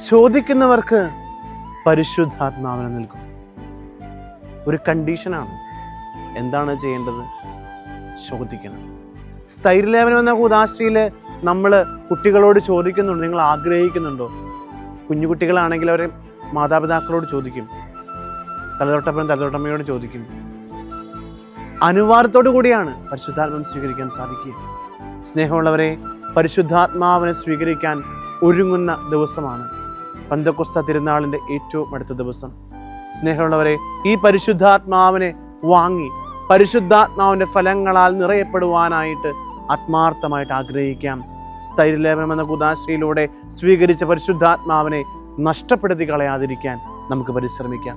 ചോദിക്കുന്നവർക്ക് പരിശുദ്ധാത്മാവിനെ നൽകും. ഒരു കണ്ടീഷനാണ്. എന്താണ് ചെയ്യേണ്ടത്? ചോദിക്കണം. സ്ഥൈര്യലേപനം എന്ന കൂദാശയിൽ നമ്മൾ കുട്ടികളോട് ചോദിക്കുന്നുണ്ട്, നിങ്ങൾ ആഗ്രഹിക്കുന്നുണ്ടോ? കുഞ്ഞുകുട്ടികളാണെങ്കിൽ അവരെ മാതാപിതാക്കളോട് ചോദിക്കും, തലതൊട്ടപ്പനും തലതൊട്ടമ്മയോട് ചോദിക്കും. അനുവാദത്തോടു കൂടിയാണ് പരിശുദ്ധാത്മാവിനെ സ്വീകരിക്കാൻ സാധിക്കുക. സ്നേഹമുള്ളവരെ, പരിശുദ്ധാത്മാവിനെ സ്വീകരിക്കാൻ ഒരുങ്ങുന്ന ദിവസമാണ് പെന്തക്കോസ്ത് തിരുനാളിൻ്റെ ഏറ്റവും അടുത്ത ദിവസം. സ്നേഹമുള്ളവരെ, ഈ പരിശുദ്ധാത്മാവിനെ വാങ്ങി പരിശുദ്ധാത്മാവിൻ്റെ ഫലങ്ങളാൽ നിറയപ്പെടുവാനായിട്ട് ആത്മാർത്ഥമായിട്ട് ആഗ്രഹിക്കാം. സ്ഥൈര്യലേപനം എന്ന കൂദാശയിലൂടെ സ്വീകരിച്ച പരിശുദ്ധാത്മാവിനെ നഷ്ടപ്പെടുത്തി കളയാതിരിക്കാൻ നമുക്ക് പരിശ്രമിക്കാം.